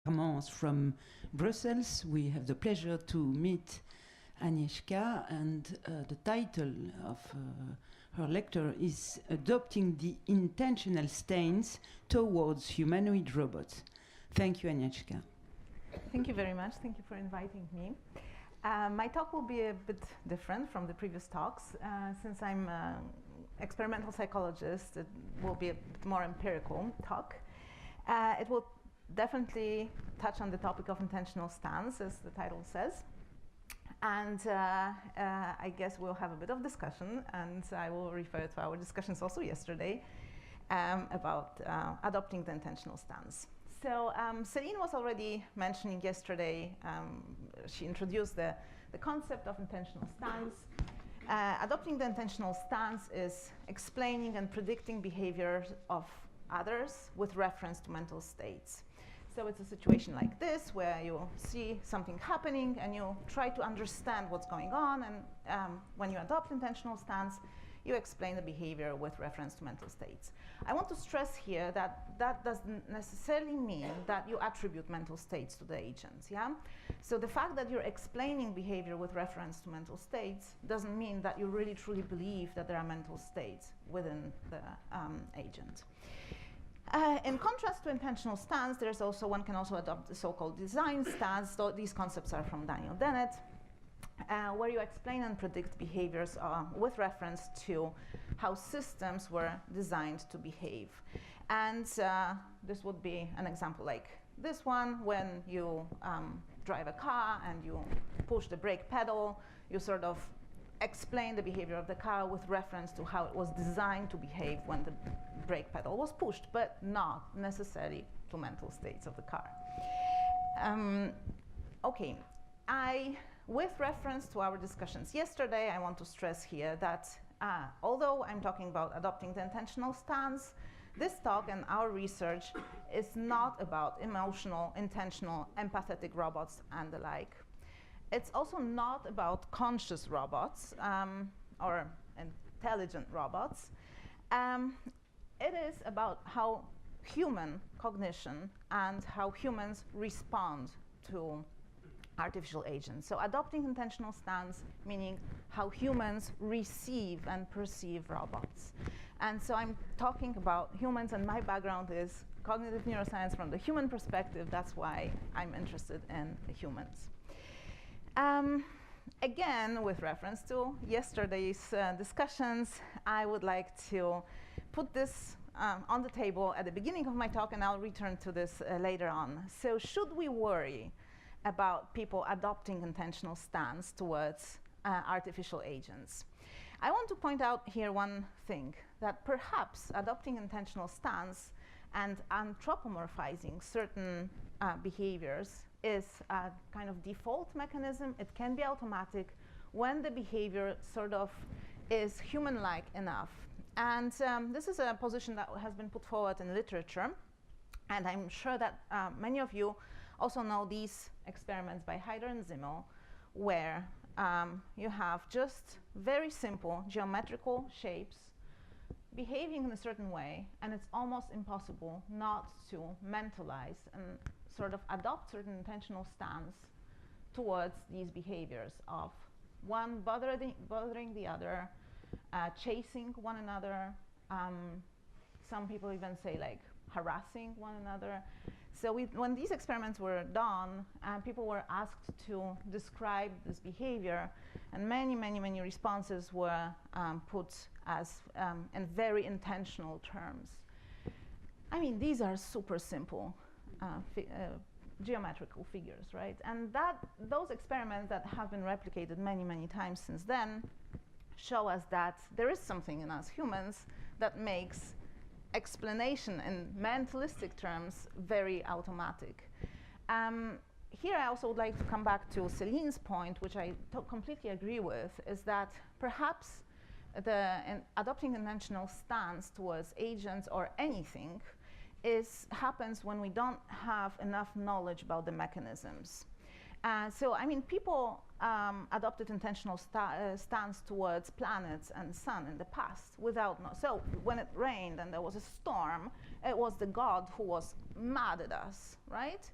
from Brussels. We have the pleasure to meet Agnieszka, and the title of her lecture is Adopting the Intentional Stance Towards Humanoid Robots. Thank you, Agnieszka. Thank you very much. Thank you for inviting me. My talk will be a bit different from the previous talks. Since I'm an experimental psychologist, it will be a bit more empirical talk. It will definitely touch on the topic of intentional stance, as the title says. And I guess we'll have a bit of discussion, and I will refer to our discussions also yesterday about adopting the intentional stance. So Celine was already mentioning yesterday, she introduced the concept of intentional stance. Adopting the intentional stance is explaining and predicting behaviors of others with reference to mental states. So it's a situation like this where you see something happening and you try to understand what's going on, and when you adopt intentional stance, you explain the behavior with reference to mental states. I want to stress here that that doesn't necessarily mean that you attribute mental states to the agents, yeah? So the fact that you're explaining behavior with reference to mental states doesn't mean that you really truly believe that there are mental states within the agent. In contrast to intentional stance, there's also, one can also adopt the so-called design stance. So these concepts are from Daniel Dennett, where you explain and predict behaviors with reference to how systems were designed to behave. And this would be an example like this one, when you drive a car and you push the brake pedal, you sort of explain the behavior of the car with reference to how it was designed to behave when the brake pedal was pushed, but not necessarily to mental states of the car. Okay, with reference to our discussions yesterday, I want to stress here that although I'm talking about adopting the intentional stance, this talk and our research is not about emotional, intentional, empathetic robots and the like. It's also not about conscious robots or intelligent robots. It is about how human cognition and how humans respond to artificial agents. So adopting intentional stance, meaning how humans receive and perceive robots. And so I'm talking about humans, and my background is cognitive neuroscience from the human perspective. That's why I'm interested in the humans. Again, with reference to yesterday's discussions, I would like to put this on the table at the beginning of my talk, and I'll return to this later on. So should we worry about people adopting intentional stance towards artificial agents? I want to point out here one thing, that perhaps adopting intentional stance and anthropomorphizing certain behaviors is a kind of default mechanism. It can be automatic when the behavior sort of is human-like enough. And this is a position that has been put forward in literature, and I'm sure that many of you also know these experiments by Heider and Zimmel, where you have just very simple geometrical shapes behaving in a certain way, and it's almost impossible not to mentalize and sort of adopt certain intentional stance towards these behaviors of one bothering the other, chasing one another. Some people even say like harassing one another. So when these experiments were done, people were asked to describe this behavior, and many responses were put as in very intentional terms. I mean, these are super simple geometrical figures, right? And those experiments that have been replicated many times since then show us that there is something in us humans that makes explanation in mentalistic terms very automatic. Here I also would like to come back to Celine's point, which I completely agree with, is that perhaps adopting an intentional stance towards agents or anything happens when we don't have enough knowledge about the mechanisms. So, I mean, people adopted intentional stance towards planets and sun in the past without so when it rained and there was a storm, it was the god who was mad at us, right?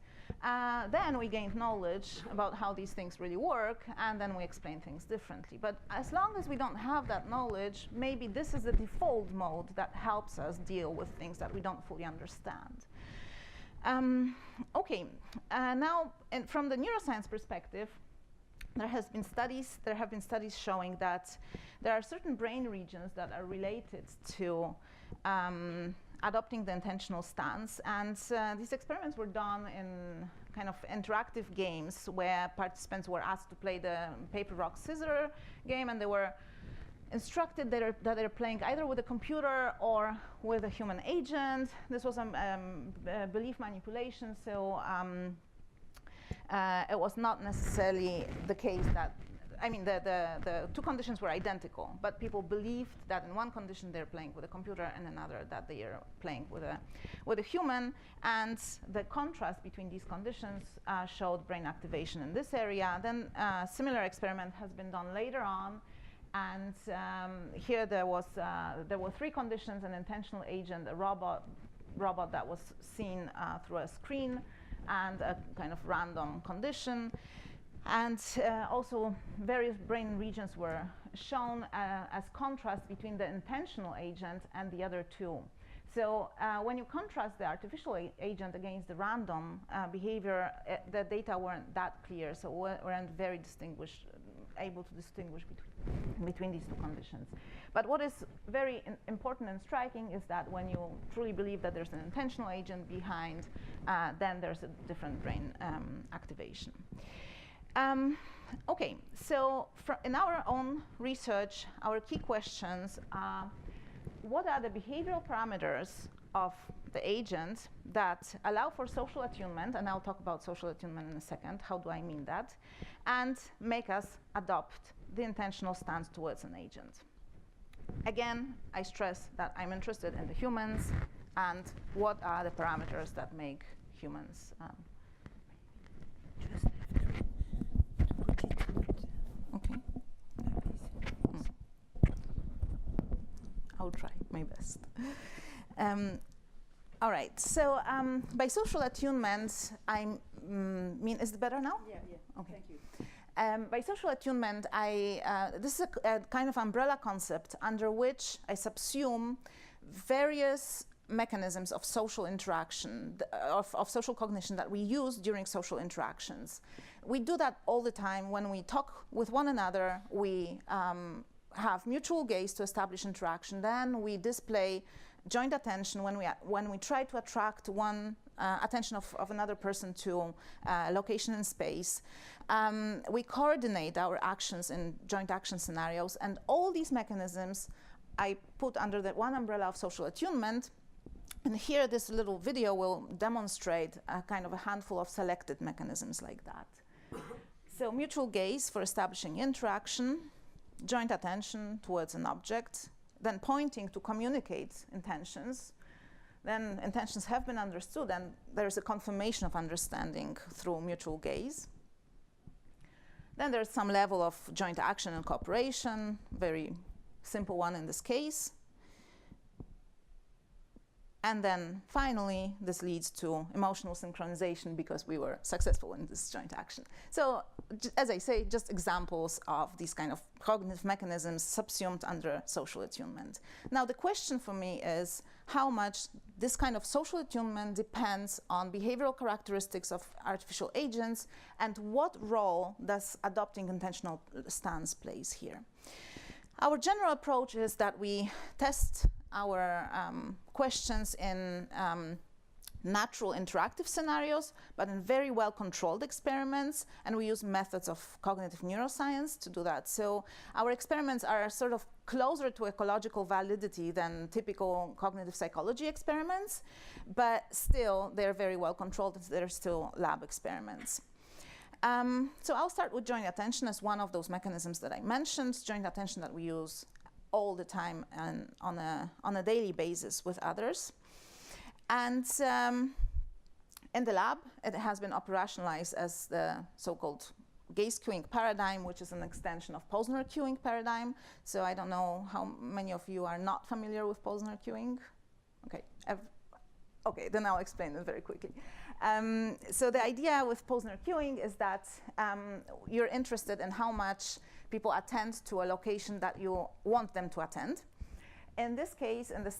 Then we gained knowledge about how these things really work, and then we explain things differently. But as long as we don't have that knowledge, maybe this is the default mode that helps us deal with things that we don't fully understand. Now, from the neuroscience perspective, there have been studies showing that there are certain brain regions that are related to adopting the intentional stance, and these experiments were done in kind of interactive games where participants were asked to play the paper, rock, scissors game, and they were instructed that they're playing either with a computer or with a human agent. This was belief manipulation, so it was not necessarily the case that, I mean, the two conditions were identical, but people believed that in one condition they're playing with a computer and another that they are playing with a human, and the contrast between these conditions showed brain activation in this area. Then a similar experiment has been done later on, and here there were three conditions: an intentional agent, a robot that was seen through a screen, and a kind of random condition. And also various brain regions were shown as contrast between the intentional agent and the other two. So when you contrast the artificial agent against the random behavior, the data weren't that clear, so we weren't very able to distinguish between these two conditions. But what is very important and striking is that when you truly believe that there's an intentional agent behind, then there's a different brain activation. So in our own research, our key questions are: what are the behavioral parameters of the agent that allow for social attunement, and I'll talk about social attunement in a second, how do I mean that, and make us adopt the intentional stance towards an agent. Again, I stress that I'm interested in the humans and what are the parameters that make humans. Okay. I'll try my best. All right, so by social attunement, I mean, is it better now? Yeah, okay. Thank you. By social attunement, this is a kind of umbrella concept under which I subsume various mechanisms of social interaction, of social cognition that we use during social interactions. We do that all the time when we talk with one another. We have mutual gaze to establish interaction. Then we display joint attention when we try to attract attention of another person to location in space. We coordinate our actions in joint action scenarios, and all these mechanisms I put under the one umbrella of social attunement. And here this little video will demonstrate a kind of a handful of selected mechanisms like that. So mutual gaze for establishing interaction, joint attention towards an object, then pointing to communicate intentions. Then intentions have been understood, and there is a confirmation of understanding through mutual gaze. Then there's some level of joint action and cooperation, very simple one in this case. And then finally, this leads to emotional synchronization because we were successful in this joint action. So, as I say, just examples of these kind of cognitive mechanisms subsumed under social attunement. Now, the question for me is how much this kind of social attunement depends on behavioral characteristics of artificial agents, and what role does adopting intentional stance plays here. Our general approach is that we test our questions in natural interactive scenarios, but in very well-controlled experiments, and we use methods of cognitive neuroscience to do that. So our experiments are sort of closer to ecological validity than typical cognitive psychology experiments, but still they're very well-controlled. They're still lab experiments. So I'll start with joint attention as one of those mechanisms that I mentioned, joint attention that we use all the time and on a daily basis with others. And In the lab, it has been operationalized as the so-called gaze queuing paradigm, which is an extension of Posner queuing paradigm. So I don't know how many of you are not familiar with Posner queuing. Okay, okay, then I'll explain it very quickly. So the idea with Posner queuing is that you're interested in how much people attend to a location that you want them to attend. In this case, in the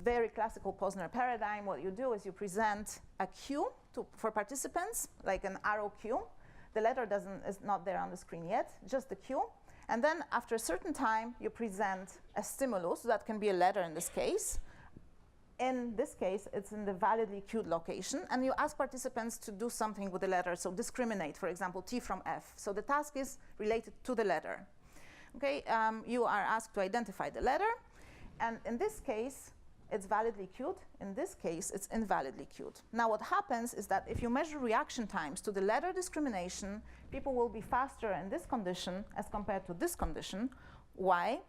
very classical Posner paradigm, what you do is you present a queue for participants, like an arrow queue. The letter is not there on the screen yet, just the queue. And then after a certain time, you present a stimulus. So that can be a letter in this case. In this case, it's in the validly queued location. And you ask participants to do something with the letter, so discriminate, for example, T from F. So the task is related to the letter. Okay, you are asked to identify the letter. And in this case, it's validly queued. In this case, it's invalidly queued. Now, what happens is that if you measure reaction times to the letter discrimination, people will be faster in this condition as compared to this condition. Why?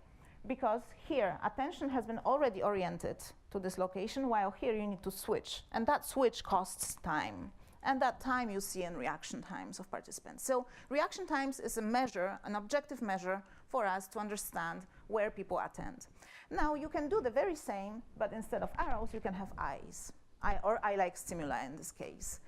Because here, attention has been already oriented to this location, while here you need to switch. And that switch costs time. And that time you see in reaction times of participants. So reaction times is a measure, an objective measure for us to understand where people attend. Now, you can do the very same, but instead of arrows, you can have eyes, or eye-like stimuli in this case.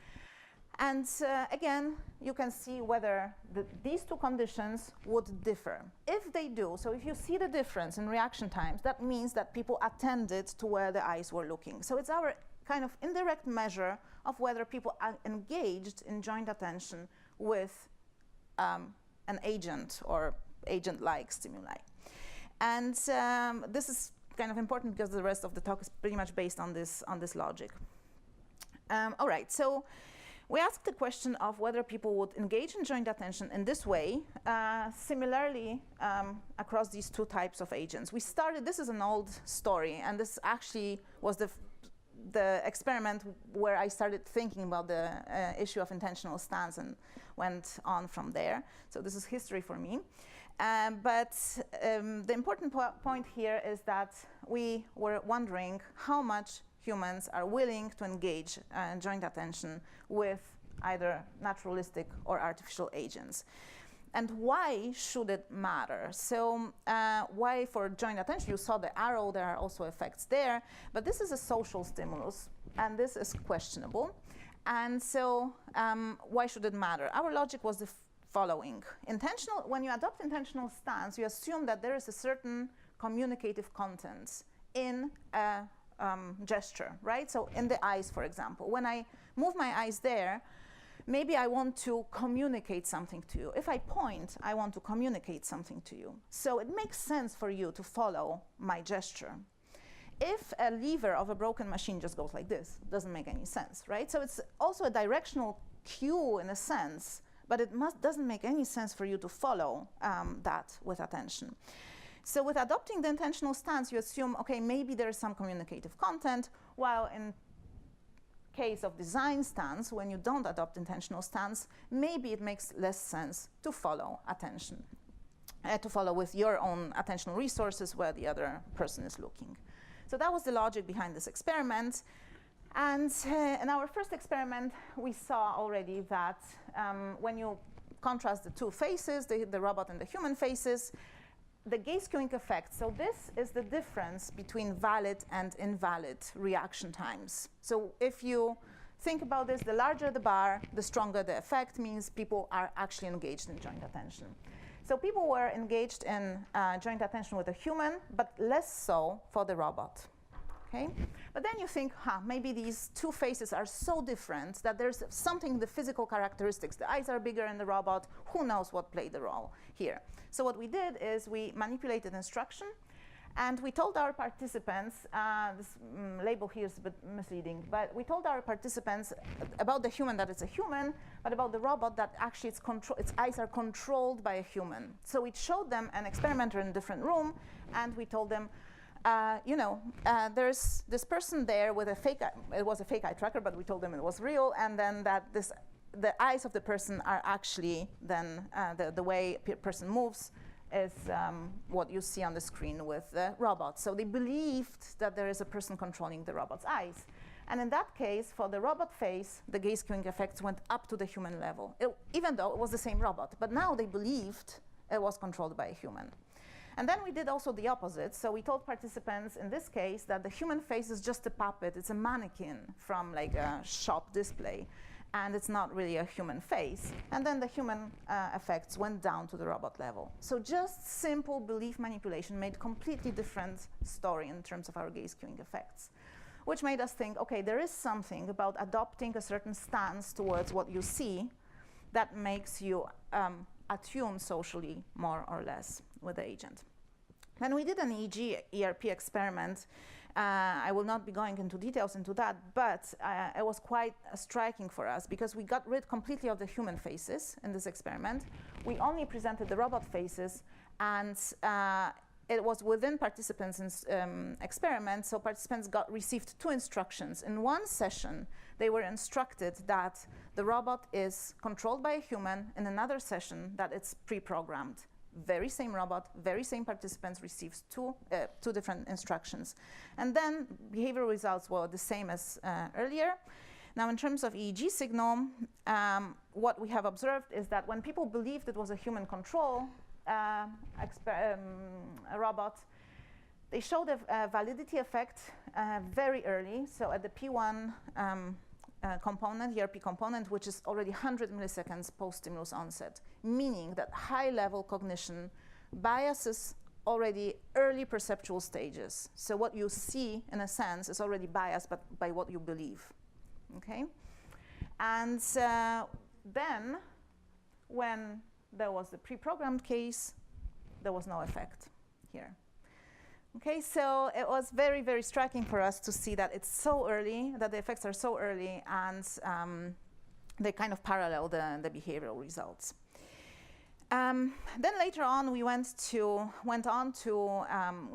And again, you can see whether these two conditions would differ. If they do, so if you see the difference in reaction times, that means that people attended to where the eyes were looking. So it's our kind of indirect measure of whether people are engaged in joint attention with an agent or agent-like stimuli. And this is kind of important because the rest of the talk is pretty much based on this logic. All right, so we asked the question of whether people would engage in joint attention in this way, similarly across these two types of agents. We started, this is an old story, and this actually was the experiment where I started thinking about the issue of intentional stance and went on from there. So this is history for me. But the important point here is that we were wondering how much humans are willing to engage joint attention with either naturalistic or artificial agents. And why should it matter? So why for joint attention? You saw the arrow, there are also effects there, but this is a social stimulus, and this is questionable. And so why should it matter? Our logic was the following. When you adopt intentional stance, you assume that there is a certain communicative content in a gesture, right? So in the eyes, for example. When I move my eyes there, maybe I want to communicate something to you. If I point, I want to communicate something to you. So it makes sense for you to follow my gesture. If a lever of a broken machine just goes like this, it doesn't make any sense, right? So it's also a directional cue in a sense, but it doesn't make any sense for you to follow that with attention. So with adopting the intentional stance, you assume, okay, maybe there is some communicative content, while in case of design stance, when you don't adopt intentional stance, maybe it makes less sense to follow attention, to follow with your own attentional resources where the other person is looking. So that was the logic behind this experiment. And in our first experiment, we saw already that when you contrast the two faces, the robot and the human faces, the gaze queuing effect. So this is the difference between valid and invalid reaction times. So if you think about this, the larger the bar, the stronger the effect, means people are actually engaged in joint attention. So people were engaged in joint attention with a human, but less so for the robot. Okay? But then you think, maybe these two faces are so different that there's something in the physical characteristics. The eyes are bigger in the robot. Who knows what played the role here? So what we did is we manipulated instruction, and we told our participants, this label here is a bit misleading, but we told our participants about the human that it's a human, but about the robot that actually its eyes are controlled by a human. So we showed them an experimenter in a different room, and we told them, there's this person there with a fake eye. It was a fake eye tracker, but we told them it was real, and then that the eyes of the person are actually then the way a person moves is what you see on the screen with the robot. So they believed that there is a person controlling the robot's eyes. And in that case, for the robot face, the gaze queuing effects went up to the human level, even though it was the same robot. But now they believed it was controlled by a human. And then we did also the opposite. So we told participants in this case that the human face is just a puppet. It's a mannequin from like a shop display. And it's not really a human face. And then the human effects went down to the robot level. So just simple belief manipulation made completely different story in terms of our gaze queuing effects, which made us think, okay, there is something about adopting a certain stance towards what you see that makes you attune socially more or less with the agent. Then we did an EEG ERP experiment. I will not be going into details into that, but it was quite striking for us because we got rid completely of the human faces in this experiment. We only presented the robot faces, and it was within participants' experiment, so participants received 2 instructions. In one session, they were instructed that the robot is controlled by a human. In another session, that it's pre-programmed. Very same robot, very same participants receives two different instructions. And then behavioral results were the same as earlier. Now, in terms of EEG signal, what we have observed is that when people believed it was a human control a robot, they showed a validity effect very early. So at the P1 component, ERP component, which is already 100 milliseconds post-stimulus onset, meaning that high-level cognition biases already early perceptual stages. So what you see, in a sense, is already biased by what you believe. Okay? And then, when there was the pre-programmed case, there was no effect here. Okay, so it was very, very striking for us to see that it's so early, that the effects are so early, and they kind of parallel the behavioral results. Then later on, we went on to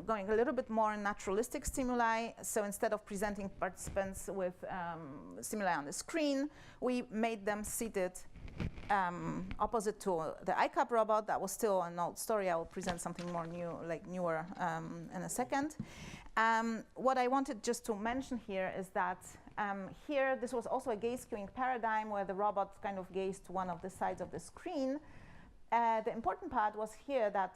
going a little bit more naturalistic stimuli. So instead of presenting participants with stimuli on the screen, we made them seated opposite to the ICAP robot. That was still an old story. I will present something more newer in a second. What I wanted just to mention here is that here, this was also a gaze queuing paradigm where the robot kind of gazed to one of the sides of the screen. The important part was here that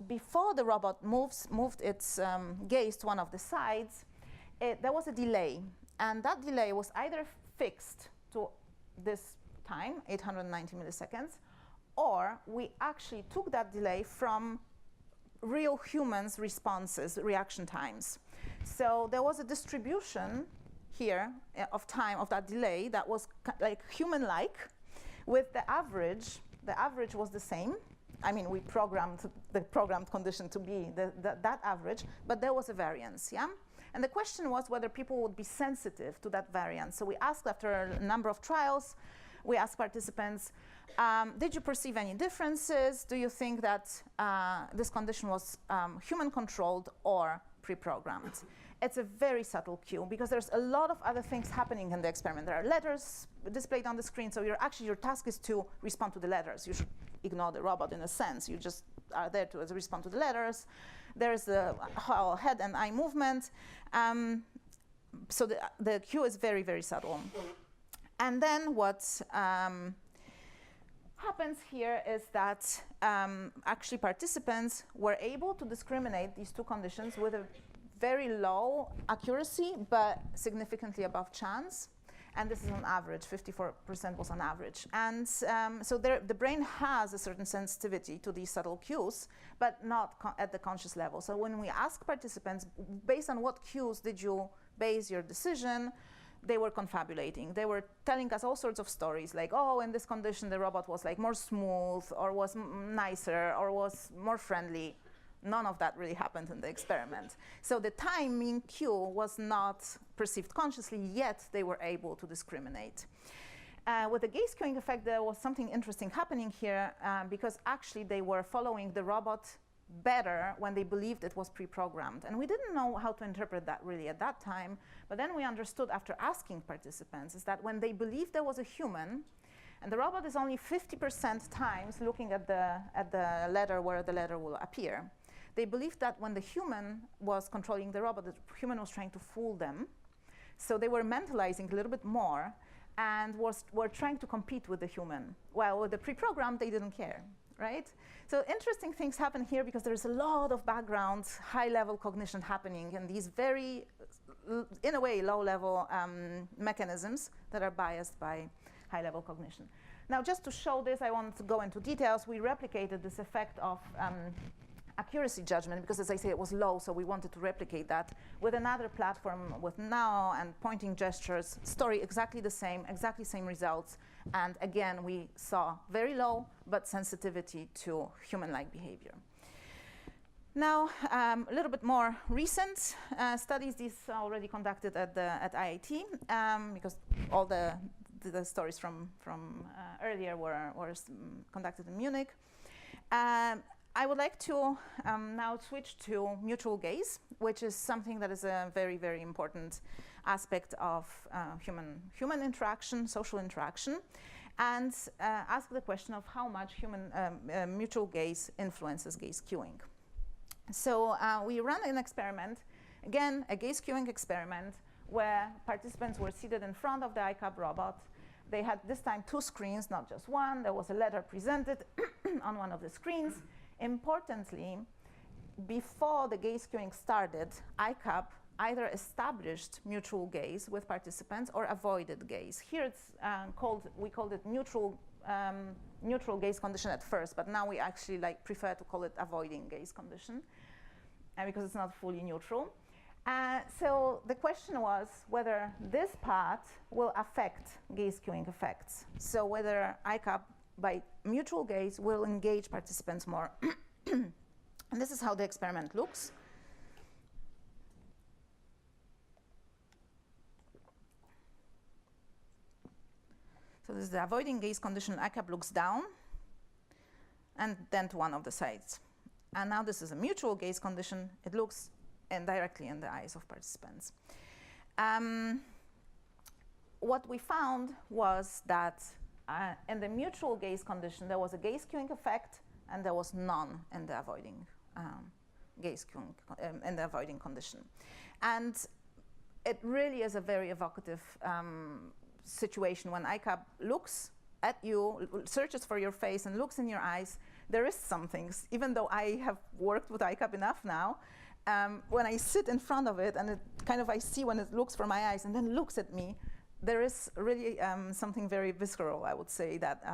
before the robot moved its gaze to one of the sides, there was a delay. And that delay was either fixed to this time, 890 milliseconds, or we actually took that delay from real humans' responses, reaction times. So there was a distribution here of time of that delay that was like human-like, with the average. The average was the same. I mean, we programmed the programmed condition to be that average, but there was a variance, yeah? And the question was whether people would be sensitive to that variance. So we asked, after a number of trials, we asked participants, did you perceive any differences? Do you think that this condition was human-controlled or pre-programmed? It's a very subtle cue because there's a lot of other things happening in the experiment. There are letters displayed on the screen, so your task is to respond to the letters. You should ignore the robot in a sense. You just are there to respond to the letters. There's the head and eye movement. So the cue is very, very subtle. And then what happens here is that actually participants were able to discriminate these two conditions with a very low accuracy, but significantly above chance. And this is on average, 54% was on average. And so the brain has a certain sensitivity to these subtle cues, but not at the conscious level. So when we ask participants, based on what cues did you base your decision, they were confabulating. They were telling us all sorts of stories, like, oh, in this condition, the robot was like more smooth, or was nicer, or was more friendly. None of that really happened in the experiment. So the timing cue was not perceived consciously, yet they were able to discriminate. With the gaze queuing effect, there was something interesting happening here because actually they were following the robot better when they believed it was pre-programmed. And we didn't know how to interpret that really at that time, but then we understood after asking participants is that when they believed there was a human, and the robot is only 50% times looking at the letter where the letter will appear. They believed that when the human was controlling the robot, the human was trying to fool them. So they were mentalizing a little bit more and were trying to compete with the human. While with the pre-programmed, they didn't care, right? So interesting things happen here because there's a lot of background, high-level cognition happening and these very, in a way, low-level mechanisms that are biased by high-level cognition. Now, just to show this, I won't go into details. We replicated this effect of accuracy judgment because, as I say, it was low, so we wanted to replicate that with another platform with now and pointing gestures, story exactly the same results. And again, we saw very low, but sensitivity to human-like behavior. Now, a little bit more recent studies. These are already conducted at IIT because all the stories from earlier were conducted in Munich. I would like to now switch to mutual gaze, which is something that is a very, very important aspect of human interaction, social interaction, and ask the question of how much mutual gaze influences gaze cueing. So we ran an experiment, again, a gaze cueing experiment, where participants were seated in front of the ICAP robot. They had this time 2 screens, not just one. There was a letter presented on one of the screens. Importantly, before the gaze cueing started, ICAP either established mutual gaze with participants or avoided gaze. Here it's we called it neutral gaze condition at first, but now we actually prefer to call it avoiding gaze condition because it's not fully neutral. So the question was whether this part will affect gaze cueing effects. So whether ICAP by mutual gaze will engage participants more. And this is how the experiment looks. So this is the avoiding gaze condition. ICAP looks down and then to one of the sides. And now this is a mutual gaze condition. It looks directly in the eyes of participants. What we found was that in the mutual gaze condition, there was a gaze cueing effect, and there was none in the avoiding gaze cueing in the avoiding condition. And it really is a very evocative situation when ICAP looks at you, searches for your face, and looks in your eyes. There is something, even though I have worked with ICAP enough now. When I sit in front of it, and it I see when it looks for my eyes and then looks at me, there is really something very visceral, I would say, that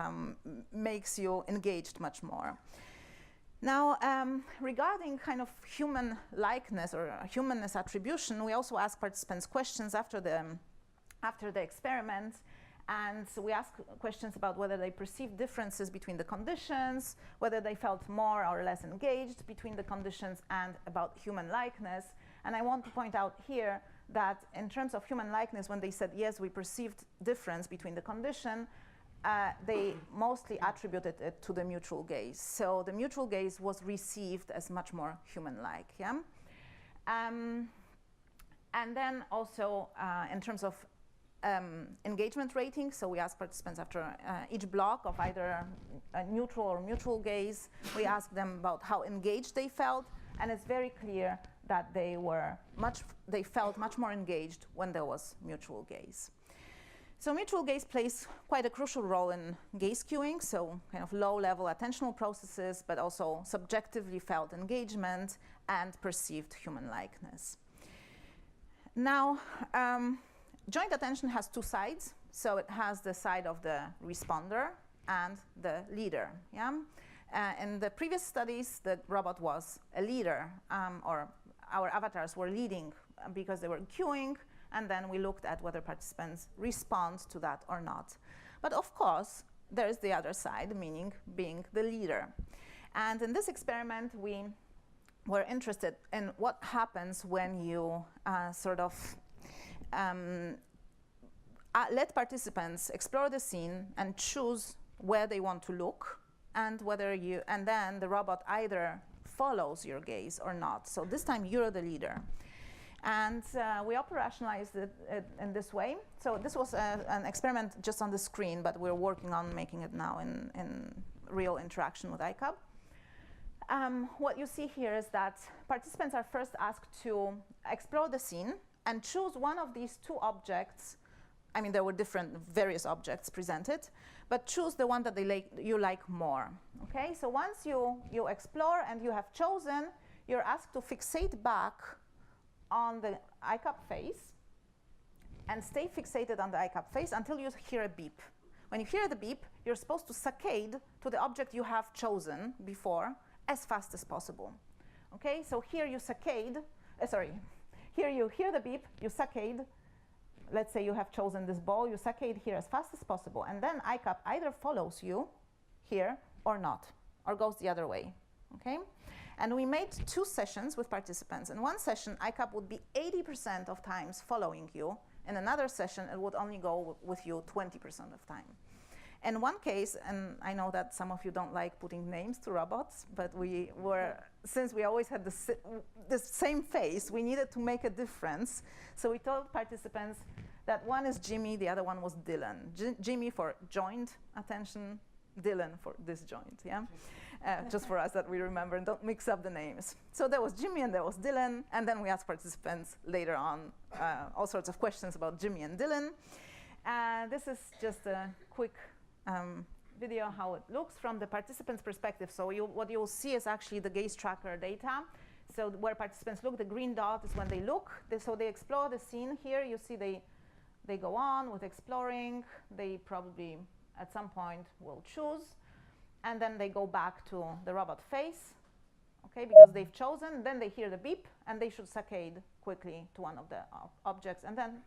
makes you engaged much more. Now, regarding human likeness or humanness attribution, we also ask participants questions after the experiment. And so we ask questions about whether they perceived differences between the conditions, whether they felt more or less engaged between the conditions, and about human likeness. And I want to point out here that in terms of human likeness, when they said, yes, we perceived difference between the condition, they mostly attributed it to the mutual gaze. So the mutual gaze was received as much more human-like. Yeah? And then also in terms of engagement rating, so we ask participants after each block of either a neutral or mutual gaze, we ask them about how engaged they felt, and it's very clear that they felt much more engaged when there was mutual gaze. So mutual gaze plays quite a crucial role in gaze cueing, so low-level attentional processes, but also subjectively felt engagement and perceived human likeness. Now, joint attention has 2 sides. So it has the side of the responder and the leader. Yeah? In the previous studies, the robot was a leader, or our avatars were leading because they were cueing, and then we looked at whether participants respond to that or not. But of course, there's the other side, meaning being the leader. And in this experiment, we were interested in what happens when you let participants explore the scene and choose where they want to look, and then the robot either follows your gaze or not. So this time you're the leader. And we operationalized it in this way. So this was an experiment just on the screen, but we're working on making it now in real interaction with ICAP. What you see here is that participants are first asked to explore the scene and choose one of these two objects. I mean, there were various objects presented, but choose the one that you like more. Okay, so once you explore and you have chosen, you're asked to fixate back on the ICAP face and stay fixated on the ICAP face until you hear a beep. When you hear the beep, you're supposed to saccade to the object you have chosen before as fast as possible. Okay, so here you saccade, here you hear the beep, you saccade. Let's say you have chosen this ball, you saccade here as fast as possible, and then ICAP either follows you here or not, or goes the other way. Okay? And we made 2 sessions with participants. In one session, ICAP would be 80% of times following you. In another session, it would only go with you 20% of time. In one case, and I know that some of you don't like putting names to robots, but since we always had the same face, we needed to make a difference. So we told participants that one is Jimmy, the other one was Dylan. Jimmy for joint attention, Dylan for disjoint, yeah? Just for us that we remember, and don't mix up the names. So there was Jimmy and there was Dylan, and then we asked participants later on all sorts of questions about Jimmy and Dylan. This is just a quick video how it looks from the participant's perspective. So what you'll see is actually the gaze tracker data. So where participants look, the green dot is when they look. So they explore the scene here. You see they go on with exploring. They probably at some point will choose. And then they go back to the robot face, okay, because they've chosen. Then they hear the beep, and they should saccade quickly to one of the objects. And then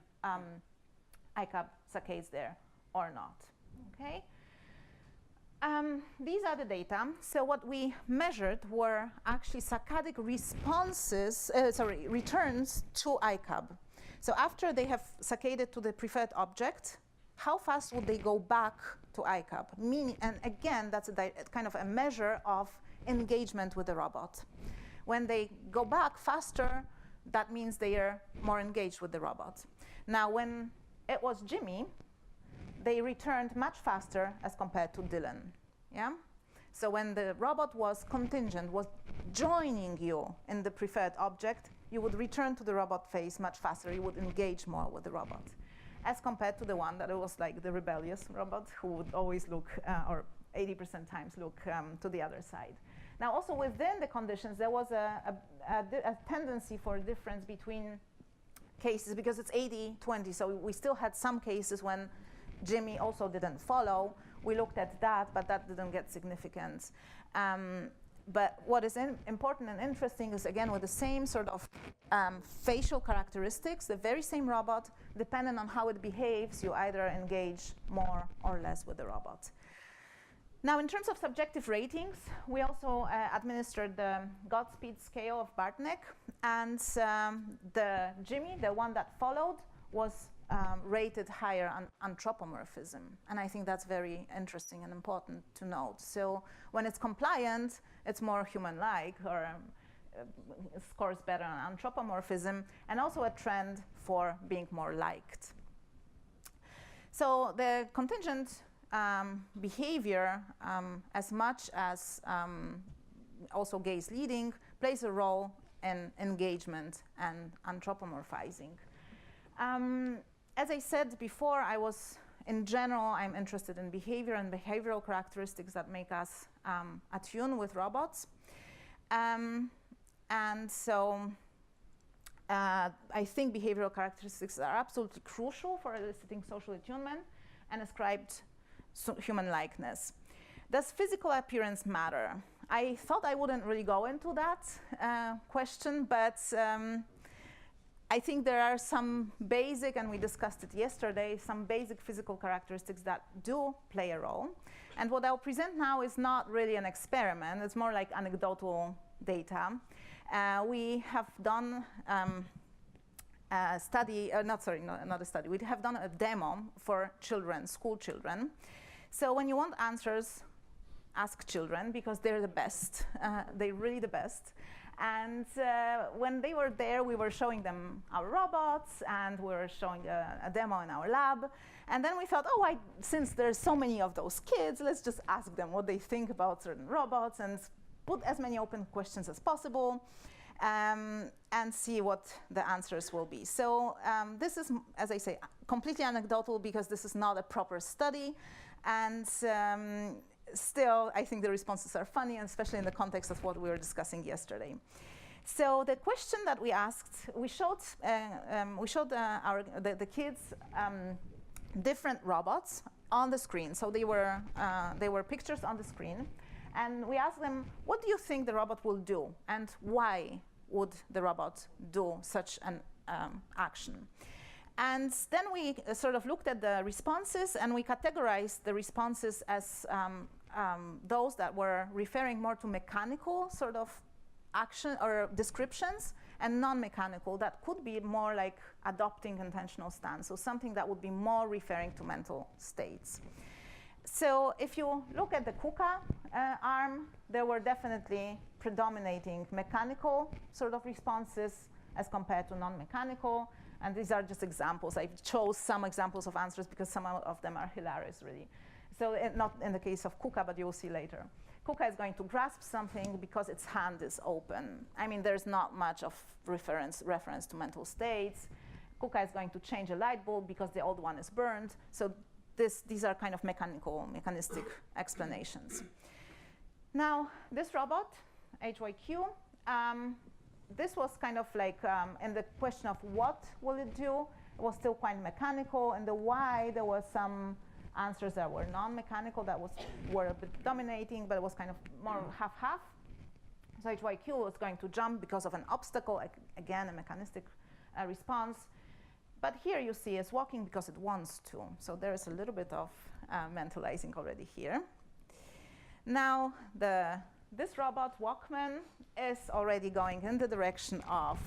ICAP saccades there or not. Okay. These are the data. So what we measured were actually saccadic responses, returns to ICAP. So after they have saccaded to the preferred object, how fast would they go back to ICAP? And again, that's a kind of a measure of engagement with the robot. When they go back faster, that means they are more engaged with the robot. Now, when it was Jimmy, they returned much faster as compared to Dylan. Yeah? So when the robot was contingent, was joining you in the preferred object, you would return to the robot face much faster. You would engage more with the robot, as compared to the one that it was like the rebellious robot who would always look, or 80% times look to the other side. Now, also within the conditions, there was a tendency for a difference between cases, because it's 80-20, so we still had some cases when Jimmy also didn't follow. We looked at that, but that didn't get significance. But what is important and interesting is, again, with the same sort of facial characteristics, the very same robot, depending on how it behaves, you either engage more or less with the robot. Now, in terms of subjective ratings, we also administered the Godspeed scale of Bartnek, and the Jimmy, the one that followed, was rated higher on anthropomorphism. And I think that's very interesting and important to note. So when it's compliant, it's more human-like, or scores better on anthropomorphism, and also a trend for being more liked. So the contingent behavior, as much as also gaze leading, plays a role in engagement and anthropomorphizing. As I said before, in general, I'm interested in behavior and behavioral characteristics that make us attune with robots. And so I think behavioral characteristics are absolutely crucial for eliciting social attunement and ascribed human likeness. Does physical appearance matter? I thought I wouldn't really go into that question, but I think there are some basic, and we discussed it yesterday, some basic physical characteristics that do play a role. And what I'll present now is not really an experiment. It's more like anecdotal data. We have done a study, not a study. We have done a demo for children, school children. So when you want answers, ask children, because they're the best. They're really the best. And when they were there, we were showing them our robots, and we were showing a demo in our lab. And then we thought, since there's so many of those kids, let's just ask them what they think about certain robots and put as many open questions as possible. and see what the answers will be. So this is, as I say, completely anecdotal because this is not a proper study, and still I think the responses are funny, and especially in the context of what we were discussing yesterday. So the question that we asked, we showed the kids different robots on the screen. So they were pictures on the screen, and we asked them, what do you think the robot will do, and why would the robot do such an action? And then we sort of looked at the responses, and we categorized the responses as those that were referring more to mechanical sort of action or descriptions, and non-mechanical that could be more like adopting intentional stance, so something that would be more referring to mental states. So if you look at the KUKA arm, there were definitely predominating mechanical sort of responses as compared to non-mechanical, and these are just examples. I chose some examples of answers because some of them are hilarious, really. So not in the case of KUKA, but you will see later. KUKA is going to grasp something because its hand is open. I mean, there's not much of reference to mental states. KUKA is going to change a light bulb because the old one is burned. So these are kind of mechanistic explanations. Now, this robot, HYQ, this was kind of like, in the question of what will it do, it was still quite mechanical. And the why, there was some answers that were non-mechanical that were a bit dominating, but it was kind of more half-half. So HYQ was going to jump because of an obstacle, again, a mechanistic response. But here you see it's walking because it wants to. So there is a little bit of mentalizing already here. Now, this robot, Walkman, is already going in the direction of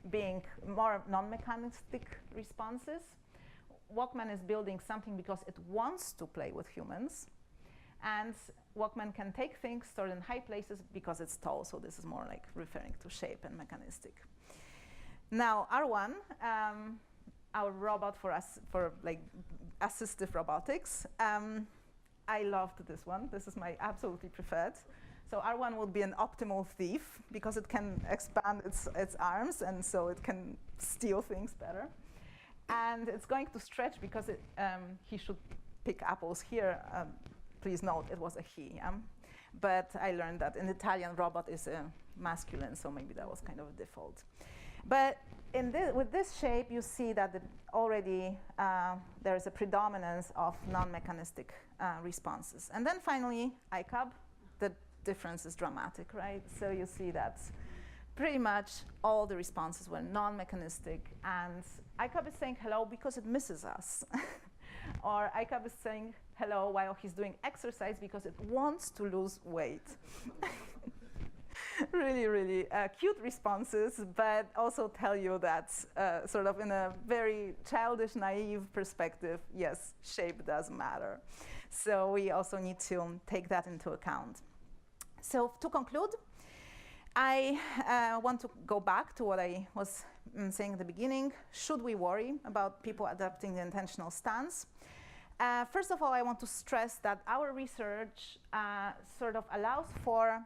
being more non-mechanistic responses. Walkman is building something because it wants to play with humans. And Walkman can take things stored in high places because it's tall. So this is more like referring to shape and mechanistic. Now, R1, our robot for like assistive robotics, I loved this one. This is my absolutely preferred. So R1 will be an optimal thief because it can expand its arms, and so it can steal things better. And it's going to stretch because he should pick apples here. Please note, it was a he. But I learned that an Italian robot is masculine, so maybe that was kind of a default. But with this shape, you see that already there is a predominance of non-mechanistic responses. And then finally, ICAB, the difference is dramatic, right? So you see that pretty much all the responses were non-mechanistic, and ICAB is saying hello because it misses us. Or ICAB is saying hello while he's doing exercise because it wants to lose weight. Really, really cute responses, but also tell you that sort of in a very childish, naive perspective, yes, shape does matter. So we also need to take that into account. So to conclude, I want to go back to what I was saying at the beginning. Should we worry about people adopting the intentional stance? First of all, I want to stress that our research sort of allows for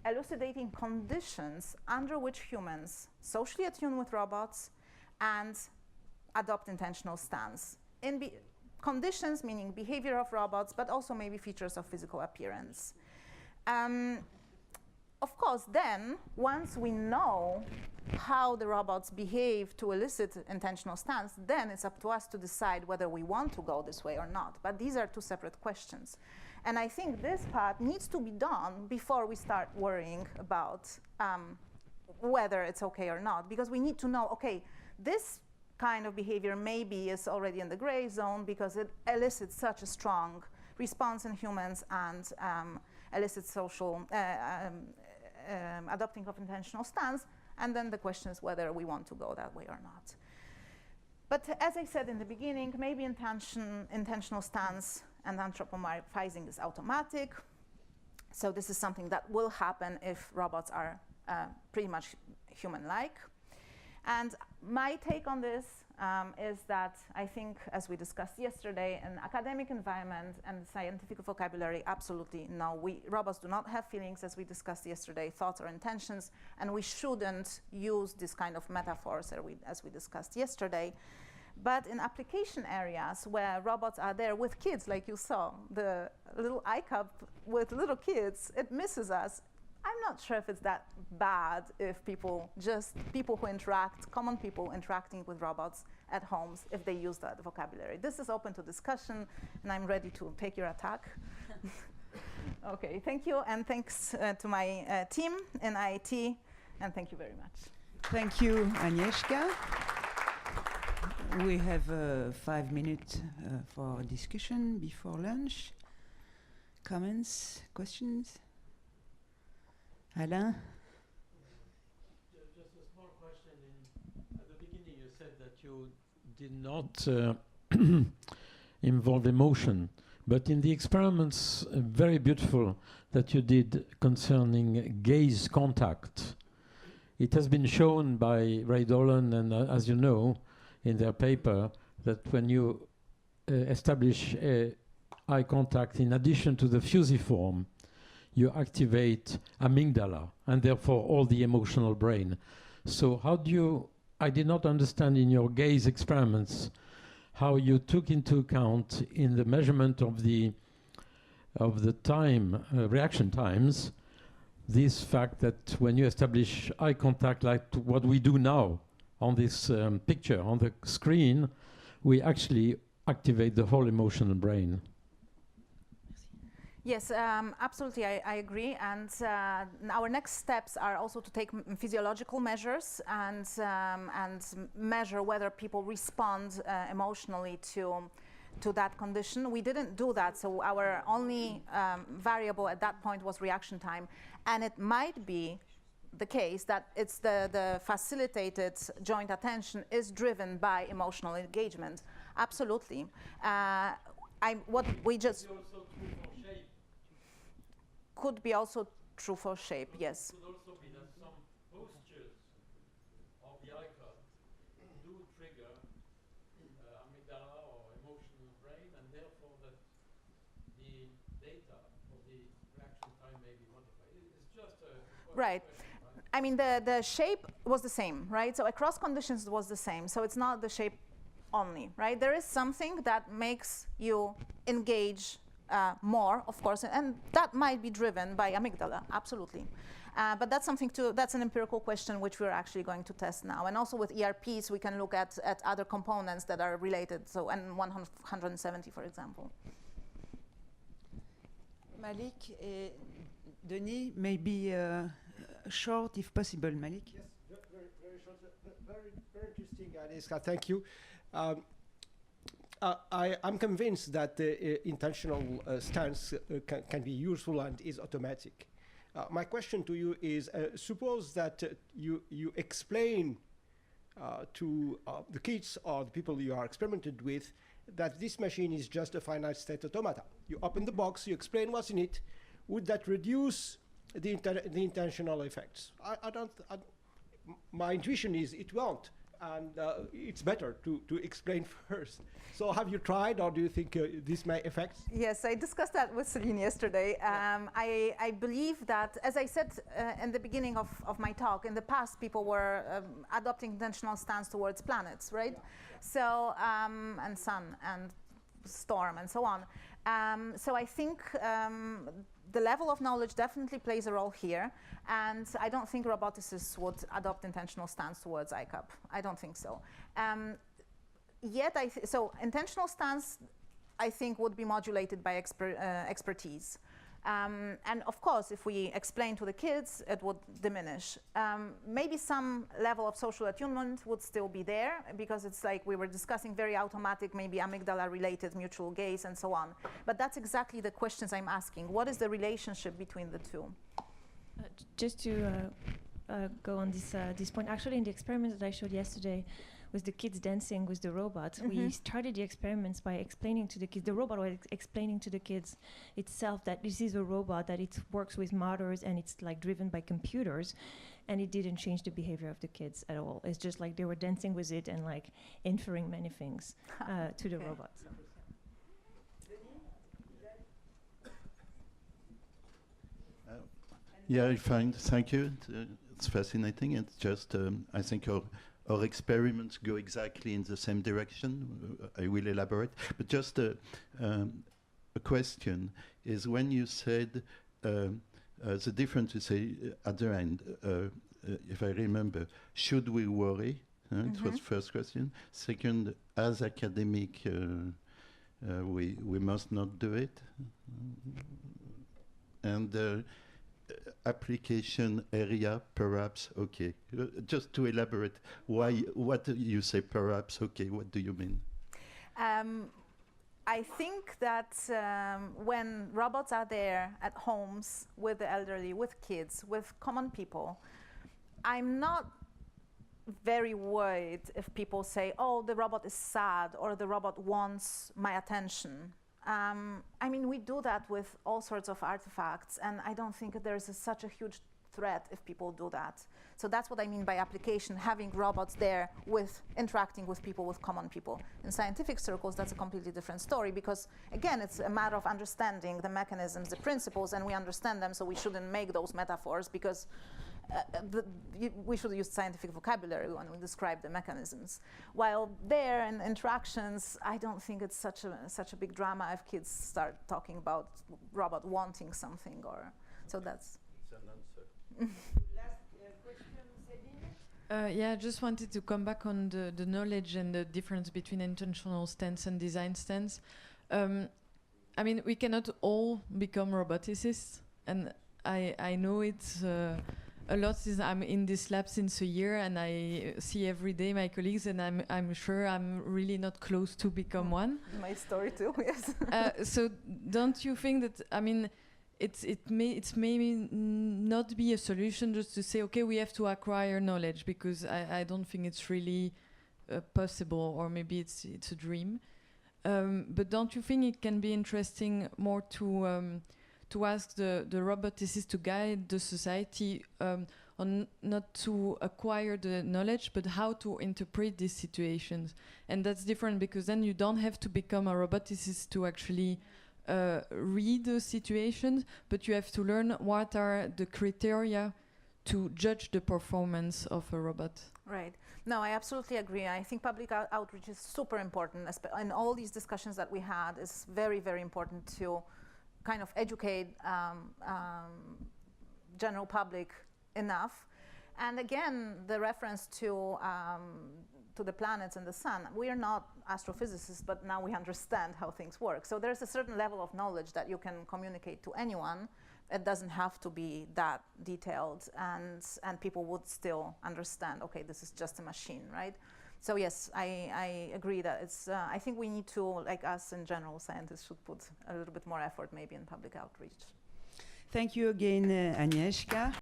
elucidating conditions under which humans socially attune with robots and adopt intentional stance. Conditions meaning behavior of robots, but also maybe features of physical appearance. Of course, then, once we know how the robots behave to elicit intentional stance, then it's up to us to decide whether we want to go this way or not. But these are two separate questions. And I think this part needs to be done before we start worrying about whether it's okay or not, because we need to know, okay, this kind of behavior maybe is already in the gray zone because it elicits such a strong response in humans and elicits social adopting of intentional stance, and then the question is whether we want to go that way or not. But as I said in the beginning, maybe intentional stance and anthropomorphizing is automatic. So this is something that will happen if robots are pretty much human-like. And my take on this, is that I think, as we discussed yesterday, an academic environment and scientific vocabulary, absolutely no. Robots do not have feelings, as we discussed yesterday, thoughts or intentions, and we shouldn't use this kind of metaphors as we discussed yesterday. But in application areas where robots are there with kids, like you saw, the little iCup with little kids, it misses us. I'm not sure if it's that bad if people who interact, common people interacting with robots at homes, if they use that vocabulary. This is open to discussion, and I'm ready to take your attack. Okay, thank you, and thanks to my team in IT, and thank you very much. Thank you, Agnieszka. We have 5 minutes for discussion before lunch. Comments, questions? Alain? Just a small question. At the beginning, you said that you did not involve emotion, but in the experiments, very beautiful that you did concerning gaze contact. It has been shown by Ray Dolan and, as you know, in their paper, that when you establish eye contact in addition to the fusiform, you activate amygdala and therefore all the emotional brain. So how do you, I did not understand in your gaze experiments how you took into account in the measurement of the time, reaction times, this fact that when you establish eye contact like what we do now on this picture on the screen, we actually activate the whole emotional brain. Yes, absolutely, I agree. And our next steps are also to take physiological measures and measure whether people respond emotionally to that condition. We didn't do that, so our only variable at that point was reaction time. And it might be the case that it's the facilitated joint attention is driven by emotional engagement. Absolutely. What we just... Could be also true for shape, yes. It could also be that some postures of the icon do trigger amygdala or emotional brain, and therefore that the data of the reaction time may be modified. It's just a right. Question, right? I mean, the shape was the same, right? So across conditions it was the same. So it's not the shape only, right? There is something that makes you engage more, of course, and that might be driven by amygdala, absolutely. But that's something that's an empirical question which we're actually going to test now. And also with ERPs, we can look at other components that are related, so N170, for example. Malik and Denis, maybe short if possible, Malik. Yes, very short, very interesting, Agnieszka, thank you. I'm convinced that the intentional stance can be useful and is automatic. My question to you is, suppose that you explain to the kids or the people you are experimented with that this machine is just a finite state automata. You open the box, you explain what's in it. Would that reduce the intentional effects? My intuition is it won't. And it's better to explain first. So have you tried, or do you think this may affect? Yes, I discussed that with Celine yesterday. I believe that, as I said in the beginning of my talk, in the past people were adopting intentional stance towards planets, right? Yeah. So, and sun and storm and so on. So I think the level of knowledge definitely plays a role here, and I don't think roboticists would adopt intentional stance towards ICAP. I don't think so. So intentional stance, I think, would be modulated by expertise. And of course, if we explain to the kids, it would diminish. Maybe some level of social attunement would still be there, because it's like we were discussing, very automatic, maybe amygdala-related mutual gaze and so on. But that's exactly the questions I'm asking. What is the relationship between the two? Just to go on this point, actually in the experiment that I showed yesterday, with the kids dancing with the robot, we started the experiments by explaining to the kids, the robot was explaining to the kids itself that this is a robot, that it works with motors and it's like driven by computers, and it didn't change the behavior of the kids at all. It's just like they were dancing with it and like inferring many things to the robot. Yeah, fine. Thank you. It's fascinating. It's just, I think our experiments go exactly in the same direction. I will elaborate. But just a question is when you said the difference, you say at the end, if I remember, should we worry? It was first question. Second, as academic, we must not do it. And application area, perhaps, okay. Just to elaborate, what you say perhaps, okay, what do you mean? I think that when robots are there at homes with the elderly, with kids, with common people, I'm not very worried if people say, oh, the robot is sad or the robot wants my attention. I mean, we do that with all sorts of artifacts, and I don't think there's such a huge threat if people do that. So that's what I mean by application, having robots there with interacting with people, with common people. In scientific circles, that's a completely different story because, again, it's a matter of understanding the mechanisms, the principles, and we understand them, so we shouldn't make those metaphors because we should use scientific vocabulary when we describe the mechanisms. While there in interactions, I don't think it's such a big drama if kids start talking about robot wanting something, or so that's. It's an answer. Last question, Sabine? Yeah, I just wanted to come back on the knowledge and the difference between intentional stance and design stance. I mean, we cannot all become roboticists, and I know it's a lot since I'm in this lab since a year, and I see every day my colleagues, and I'm sure I'm really not close to become one. My story too, yes. So don't you think that, I mean, it's maybe not be a solution just to say, okay, we have to acquire knowledge, because I don't think it's really possible, or maybe it's a dream. But don't you think it can be interesting more to ask the roboticists to guide the society on not to acquire the knowledge, but how to interpret these situations? And that's different, because then you don't have to become a roboticist to actually read the situations, but you have to learn what are the criteria to judge the performance of a robot. Right. No, I absolutely agree. I think public outreach is super important, and all these discussions that we had is very, very important to kind of educate general public enough. And again, the reference to the planets and the sun, we are not astrophysicists, but now we understand how things work. So there's a certain level of knowledge that you can communicate to anyone. It doesn't have to be that detailed, and people would still understand, okay, this is just a machine, right? So yes, I agree that it's, I think we need to, like us in general, scientists should put a little bit more effort maybe in public outreach. Thank you again, Agnieszka.